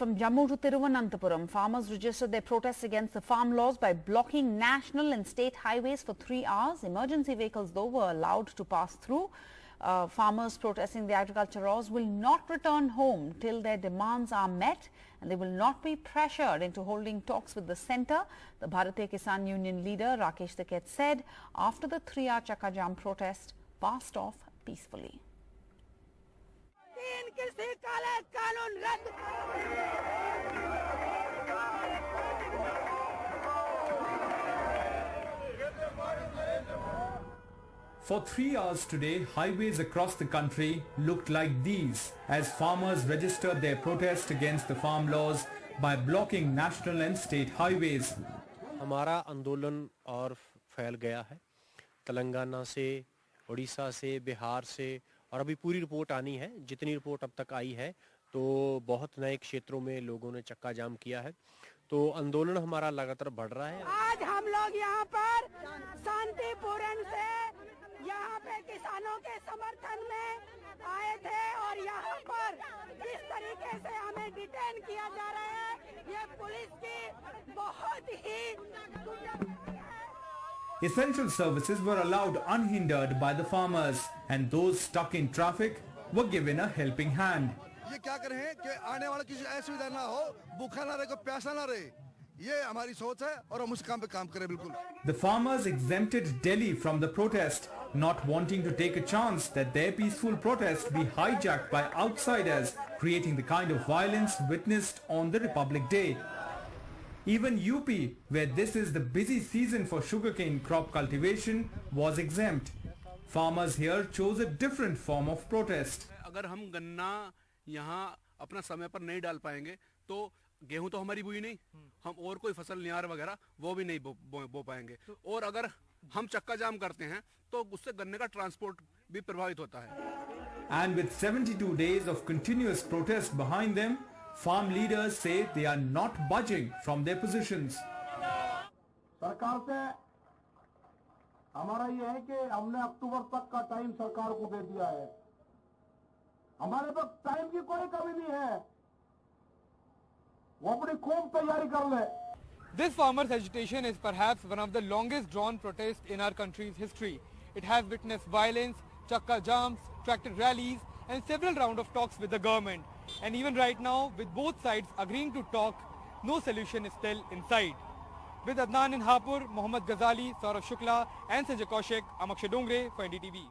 from Jammu to Thiruvananthapuram, farmers registered their protests against the farm laws by blocking national and state highways for 3 hours. Emergency vehicles, though, were allowed to pass through. Farmers protesting the agriculture laws will not return home till their demands are met, and they will not be pressured into holding talks with the centre. The Bharatiya Kisan Union leader Rakesh Tiket said after the 3-hour Chakka Jam protest passed off peacefully. For 3 hours today, highways across the country looked like these as farmers registered their protest against the farm laws by blocking national and state highways. हमारा आंदोलन और फैल गया है तेलंगाना से, उड़ीसा से, बिहार से, और अभी पूरी रिपोर्ट आनी है। जितनी रिपोर्ट अब तक आई है तो बहुत नए क्षेत्रों में लोगों ने चक्का जाम किया है, तो आंदोलन हमारा लगातार बढ़ रहा है। आज हम लोग यहाँ पर शांतिपूर्ण से यहाँ पे किसानों के समर्थन में आए थे और यहाँ पर किस तरीके से हमें डिटेन किया जा रहा है, ये पुलिस की बहुत ही Essential services were allowed unhindered by the farmers, and those stuck in traffic were given a helping hand. ये क्या करें कि आने वाला किसी असुविधा ना हो, भूखा ना रहे, कोई प्यासा ना रहे, ये हमारी सोच है और हम उस काम पे काम करें बिल्कुल। The farmers exempted Delhi from the protest, not wanting to take a chance that their peaceful protest be hijacked by outsiders, creating the kind of violence witnessed on the Republic Day. Even UP, where this is the busy season for sugarcane crop cultivation, was exempt. Farmers here chose a different form of protest. अगर हम गन्ना यहाँ अपना समय पर नहीं डाल पाएंगे तो गेहूं तो हमारी बुई नहीं, हम और कोई फसल नियार वगैरह वो भी नहीं बो पाएंगे, और अगर हम चक्का जाम करते हैं तो उससे गन्ने का ट्रांसपोर्ट भी प्रभावित होता है। And with 72 days of continuous protest behind them, farm leaders say they are not budging from their positions. सरकार से हमारा ये है कि हमने अक्टूबर तक का टाइम सरकार को दे दिया है, हमारे पास टाइम की कोई कमी नहीं है, वो अपनी खूब तैयारी कर ले। This farmers' agitation is perhaps one of the longest drawn protests in our country's history. It has witnessed violence, chakka jams, tractor rallies and several rounds of talks with the government. And even right now, with both sides agreeing to talk, no solution is still in sight. With Adnan in Hapur, Mohammad Ghazali, Saurav Shukla and Sanjay Kaushik, I'm Akshay Dongre for NDTV.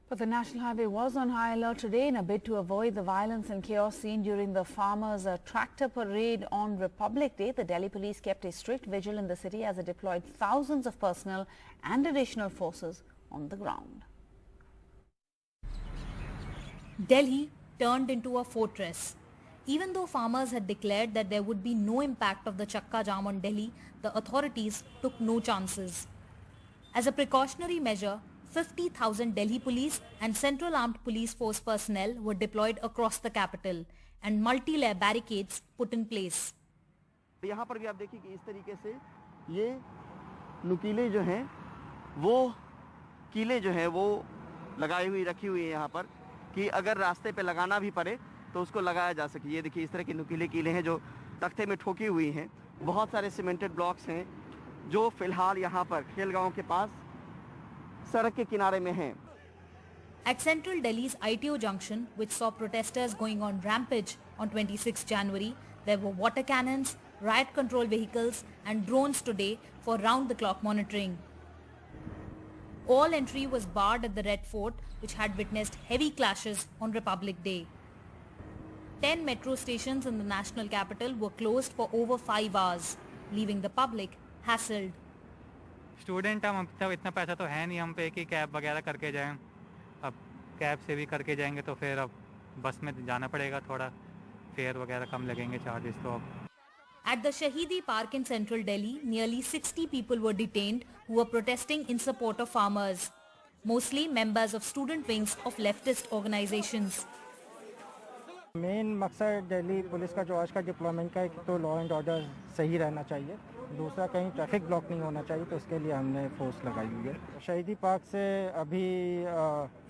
But the National Highway was on high alert today in a bid to avoid the violence and chaos seen during the farmers' tractor parade on Republic Day. The Delhi police kept a strict vigil in the city as it deployed thousands of personnel and additional forces on the ground. Delhi turned into a fortress. Even though farmers had declared that there would be no impact of the Chakka Jam on Delhi, the authorities took no chances. As a precautionary measure, 50,000 Delhi police and Central Armed Police Force personnel were deployed across the capital and multi-layer barricades put in place. यहाँ पर भी आप देखिए कि इस तरीके से ये नुकीले जो हैं वो कीले जो हैं वो लगाई हुई रखी हुई है यहाँ पर कि अगर रास्ते पे लगाना भी पड़े तो उसको लगाया जा सके। ये देखिए इस तरह के नुकीले कीले हैं जो तख्ते में ठोकी हुई हैं। बहुत सारे सीमेंटेड ब्लॉक्स हैं जो फिलहाल यहाँ पर खेलगांव के पास सड़क के किनारे में हैं। At Central Delhi's ITO junction, which saw protesters going on rampage on 26 January, there were water cannons, riot control vehicles and drones today for round-the-clock monitoring. All entry was barred at the Red Fort, which had witnessed heavy clashes on Republic Day. 10 metro stations in the national capital were closed for over 5 hours, leaving the public hassled. Student हम तब इतना पैसा तो है नहीं हम पे कि कैब वगैरह करके जाएं, अब कैब से भी करके जाएंगे तो फिर अब बस में जाना पड़ेगा, थोड़ा फेयर वगैरह कम लगेंगे चार्जेस तो अब। At the Shahidi Park in central Delhi, nearly 60 people were detained who were protesting in support of farmers, mostly members of student wings of leftist organizations. Main मकसद दिल्ली पुलिस का जो आज का डिप्लॉयमेंट का है तो लॉ एंड ऑर्डर सही रहना चाहिए, दूसरा कहीं ट्रैफिक ब्लॉक नहीं होना चाहिए, तो उसके लिए हमने फोर्स लगाई हुई है। शहीदी पार्क से अभी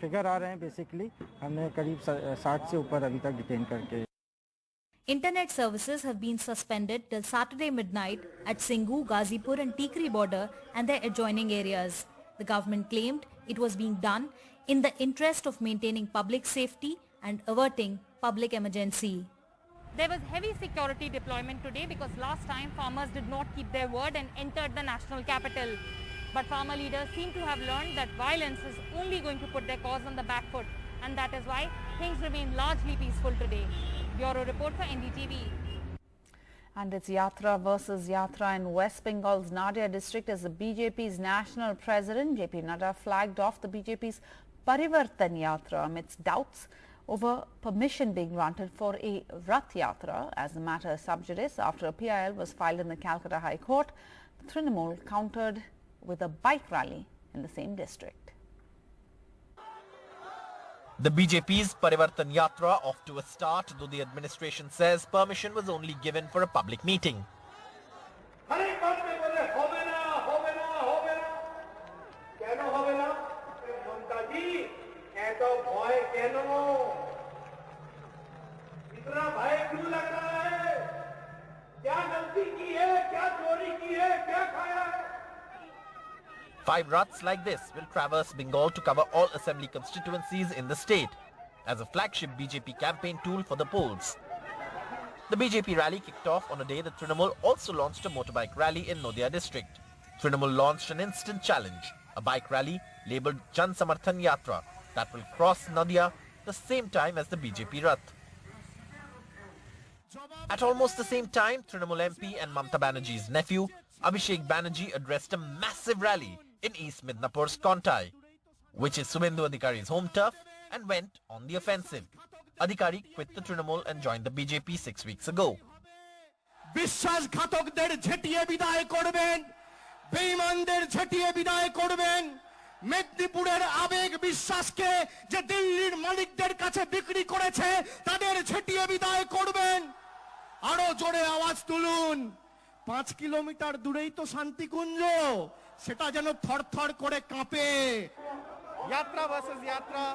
फिगर आ रहे हैं, बेसिकली हमने करीब 60 से ऊपर अभी तक डिटेन करके। Internet services have been suspended till Saturday midnight at Singhu, Ghazipur and Tikri border and their adjoining areas. The government claimed it was being done in the interest of maintaining public safety and averting public emergency. There was heavy security deployment today because last time farmers did not keep their word and entered the national capital. But farmer leaders seem to have learned that violence is only going to put their cause on the back foot, and that is why things remain largely peaceful today. Bureau report for NDTV. And it's Yatra versus Yatra in West Bengal's Nadia district as the BJP's national president JP Nadda flagged off the BJP's Parivartan Yatra amidst doubts over permission being granted for a Rath Yatra as the matter is sub judice after a PIL was filed in the Calcutta High Court. Trinamool countered with a bike rally in the same district. The BJP's Parivartan Yatra off to a start, though the administration says permission was only given for a public meeting. Five Raths like this will traverse Bengal to cover all assembly constituencies in the state as a flagship BJP campaign tool for the polls. The BJP rally kicked off on a day that Trinamool also launched a motorbike rally in Nadia district. Trinamool launched an instant challenge, a bike rally labelled Jan Samarthan Yatra that will cross Nadia the same time as the BJP Rath. At almost the same time, Trinamool MP and Mamata Banerjee's nephew, Abhishek Banerjee, addressed a massive rally in East Midnapur's Kontai, which is Subhendu Adhikari's home turf, and went on the offensive. Adhikari quit the Trinamool and joined the BJP 6 weeks ago. বিশ্বাসঘাতকদের ঝেঁটিয়ে বিদায় করবেন, বেঈমানদের ঝেঁটিয়ে বিদায় করবেন, মেদিনীপুরের আবেগ বিশ্বাসকে যে দিল্লির মালিকদের কাছে বিক্রি করেছে তাদের ঝেঁটিয়ে বিদায় করবেন। আরো জোরে আওয়াজ তুলুন, 5 কিলোমিটার দূরেই তো শান্তিকুঞ্জ, সেটা যেন থরথর করে কাঁপে। Yatra versus Yatra,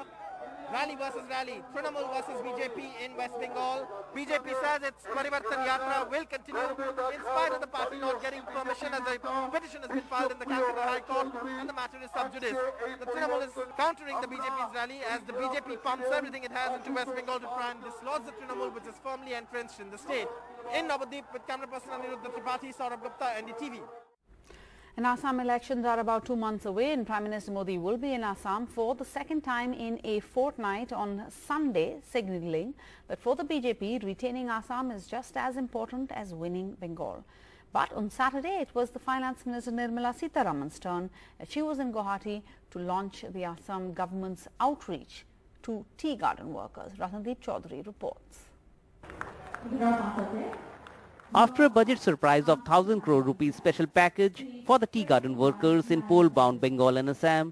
rally versus rally, Trinamool versus BJP in West Bengal. BJP says its Parivartan Yatra will continue in spite of the party not getting permission as a petition has been filed in the Calcutta High Court and the matter is sub judice. The Trinamool is countering the BJP's rally as the BJP pumps everything it has into West Bengal to try and dislodge the Trinamool, which is firmly entrenched in the state. In Navadip with camera person Aniruddha Tripathi, Saurabh Gupta, NDTV. And Assam elections are about 2 months away and Prime Minister Modi will be in Assam for the second time in a fortnight on Sunday, signalling that for the BJP, retaining Assam is just as important as winning Bengal. But on Saturday, it was the Finance Minister Nirmala Sitharaman's turn as she was in Guwahati to launch the Assam government's outreach to tea garden workers. Ratnadeep Chaudhary reports. After a budget surprise of 1,000 crore rupees special package for the tea garden workers in poll-bound Bengal and Assam,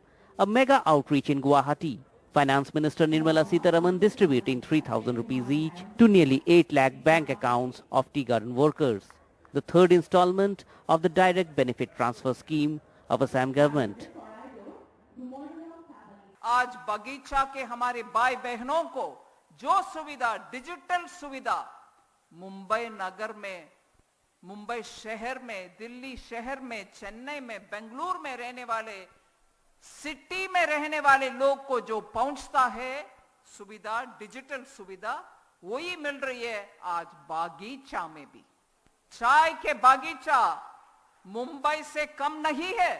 a mega outreach in Guwahati, Finance Minister Nirmala Sitharaman distributing 3,000 rupees each to nearly 8 lakh bank accounts of tea garden workers, the third installment of the direct benefit transfer scheme of Assam government. आज बगीचा के हमारे भाई बहनों को जो सुविधा, digital सुविधा मुंबई नगर में, मुंबई शहर में, दिल्ली शहर में, चेन्नई में, बेंगलुरु में रहने वाले, सिटी में रहने वाले लोग को जो पहुंचता है सुविधा, डिजिटल सुविधा, वही मिल रही है आज बागीचा में भी। चाय के बागीचा मुंबई से कम नहीं है।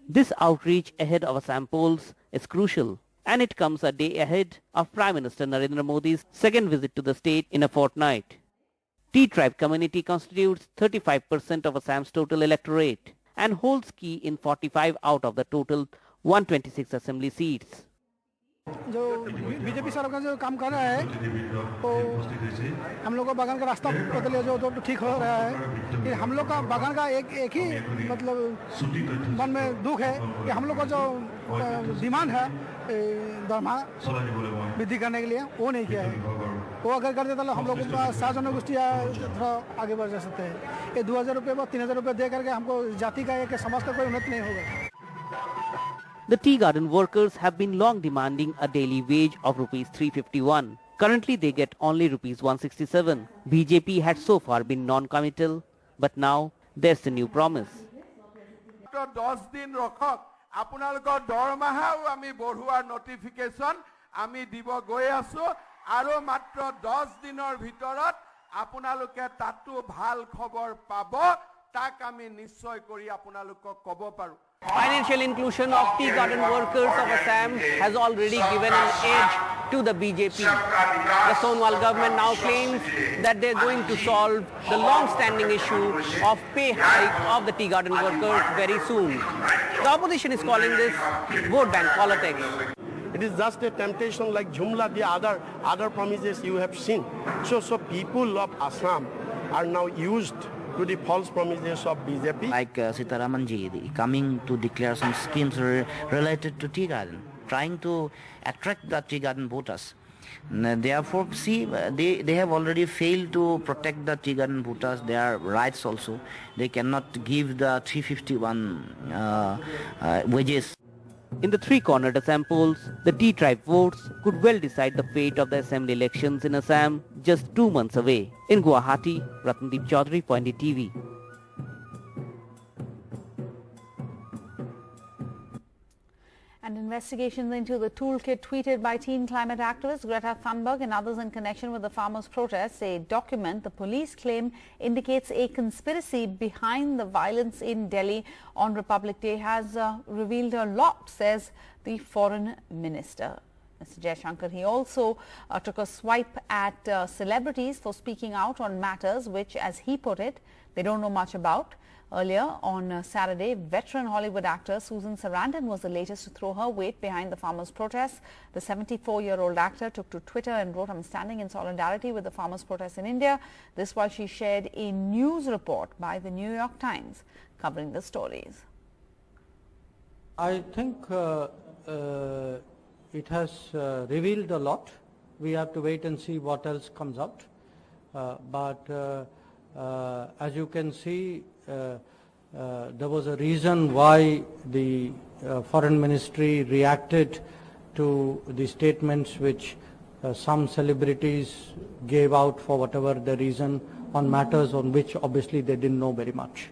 This outreach ahead of Assam polls is crucial, and it comes a day ahead of Prime Minister Narendra Modi's second visit to the state in a fortnight. Tea tribe community constitutes 35% of Assam's total electorate and holds key in 45 out of the total 126 assembly seats. जो BJP सरकार जो काम कर रहा है तो हम लोग का बागान का रास्ता बदले जो तो ठीक हो रहा है कि हम लोग का बागान का एक ही मतलब मन में दुख है कि हम लोग का जो डिमांड है दरमा वृद्धि करने के लिए वो नहीं किया है। वो अगर कर देता तो हम लोग सात जनगोष्ठी थोड़ा आगे बढ़ जा सकते हैं। ये 2,000 रुपये व 3,000 रुपये दे करके हमको जाति का एक समाज का कोई उन्नति नहीं होगा। The tea garden workers have been long demanding a daily wage of rupees 351 Currently they get only rupees 167. BJP had so far been non-committal, but now there's a new promise. After 10 din rokhok, আপোনালোকৰ দৰমহাও আমি বঢ়োৱাৰ notification আমি দিব গৈ আছো আৰু মাত্ৰ 10 দিনৰ ভিতৰত আপোনালোকে তাতো ভাল খবৰ পাব তাক আমি নিশ্চয় কৰি আপোনালোকক ক'ব পাৰো। Financial inclusion of tea garden workers of Assam has already given an edge to the BJP. The Sonwal government now claims that they're going to solve the long-standing issue of pay hike of the tea garden workers very soon. The opposition is calling this vote bank politics. It is just a temptation like Jumla, the other promises you have seen. So people of Assam are now used to the false promises of BJP. Like Sitaraman ji coming to declare some schemes related to tea garden, trying to attract the tea garden voters. Therefore, see, they have already failed to protect the tea garden voters, their rights also. They cannot give the 351 wages. In the three-cornered Assam polls, the tea tribe votes could well decide the fate of the assembly elections in Assam just 2 months away. In Guwahati, Ratndeep Chaudhary for NDTV. And investigations into the toolkit tweeted by teen climate activist Greta Thunberg and others in connection with the farmers' protests, a document the police claim indicates a conspiracy behind the violence in Delhi on Republic Day, has revealed a lot, says the foreign minister. Mr. Jaishankar, he also took a swipe at celebrities for speaking out on matters which, as he put it, they don't know much about. Earlier on Saturday, veteran Hollywood actor Susan Sarandon was the latest to throw her weight behind the farmers' protests. The 74-year-old actor took to Twitter and wrote, "I'm standing in solidarity with the farmers' protests in India." This while she shared a news report by the New York Times covering the stories. I think it has revealed a lot. We have to wait and see what else comes out. But as you can see, there was a reason why the foreign ministry reacted to the statements which some celebrities gave out for whatever the reason on matters on which obviously they didn't know very much.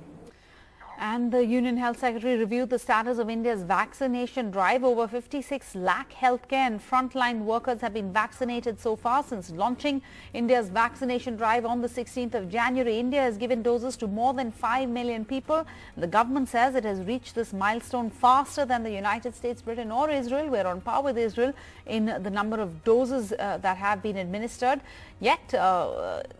And the Union Health Secretary reviewed the status of India's vaccination drive. Over 56 lakh healthcare and frontline workers have been vaccinated so far since launching India's vaccination drive on the 16th of January. India has given doses to more than 5 million people. The government says it has reached this milestone faster than the United States, Britain or Israel. We're on par with Israel in the number of doses that have been administered. Yet,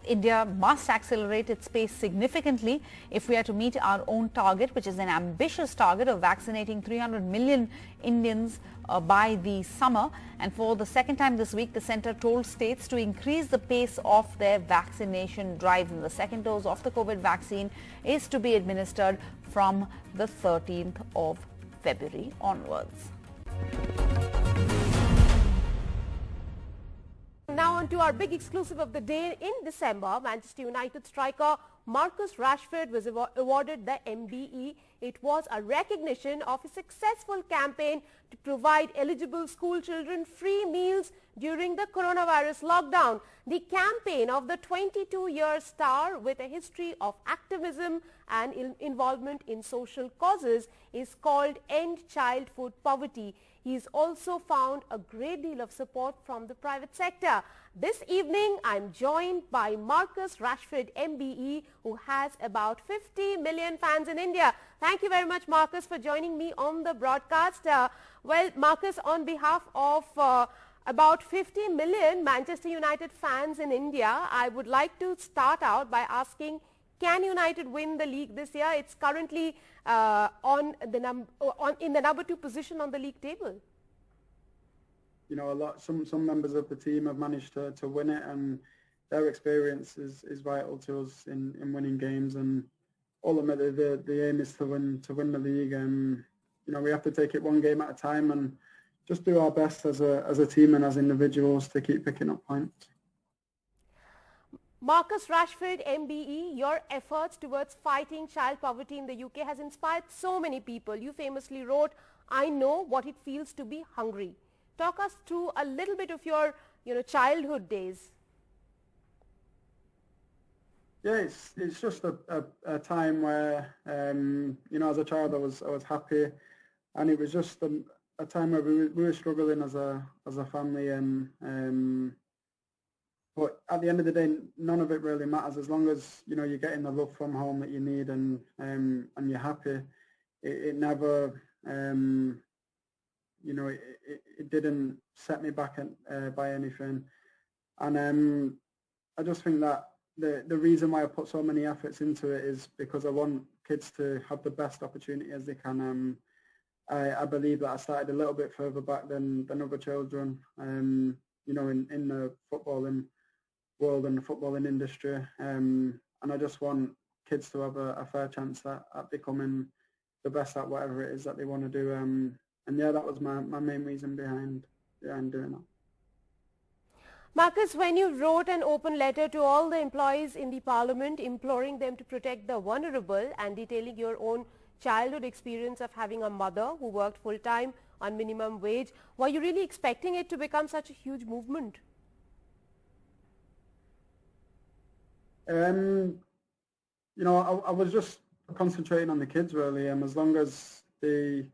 India must accelerate its pace significantly if we are to meet our own target, which is an ambitious target of vaccinating 300 million Indians by the summer. And for the second time this week, the centre told states to increase the pace of their vaccination drive. And the second dose of the COVID vaccine is to be administered from the 13th of February onwards. Now on to our big exclusive of the day. In December, Manchester United striker Marcus Rashford was awarded the MBE. It was a recognition of a successful campaign to provide eligible school children free meals during the coronavirus lockdown. The campaign of the 22-year star, with a history of activism and involvement in social causes, is called End Childhood Poverty. He's also found a great deal of support from the private sector. This evening, I'm joined by Marcus Rashford, MBE, who has about 50 million fans in India. Thank you very much, Marcus, for joining me on the broadcast. Well, Marcus, on behalf of about 50 million Manchester United fans in India, I would like to start out by asking, can United win the league this year? It's currently in the number 2 position on the league table. You know, some members of the team have managed to win it, and their experience is vital to us in winning games. And ultimately, the aim is to win the league. And you know, we have to take it one game at a time and just do our best as a team and as individuals to keep picking up points. Marcus Rashford, MBE, your efforts towards fighting child poverty in the UK has inspired so many people. You famously wrote, "I know what it feels to be hungry." Talk us through a little bit of your childhood days? Yeah, it's just a time where as a child I was happy, and it was just a time where we were struggling as a family, and but at the end of the day, none of it really matters as long as you're getting the love from home that you need, and you're happy. It never it didn't set me back by anything, and I just think that the reason why I put so many efforts into it is because I want kids to have the best opportunity as they can. I believe that I started a little bit further back than other children, in the footballing world and the footballing industry, and I just want kids to have a fair chance at becoming the best at whatever it is that they want to do. And yeah, that was my main reason behind doing that. Marcus, when you wrote an open letter to all the employees in the parliament imploring them to protect the vulnerable and detailing your own childhood experience of having a mother who worked full-time on minimum wage, were you really expecting it to become such a huge movement? I was just concentrating on the kids really, and as long as there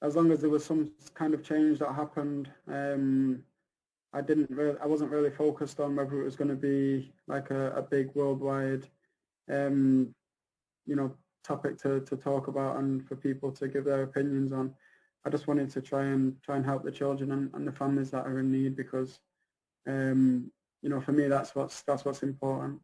was some kind of change that happened, I wasn't really focused on whether it was going to be like a big worldwide, topic to talk about and for people to give their opinions on. I just wanted to try and help the children and the families that are in need, because for me that's what's important.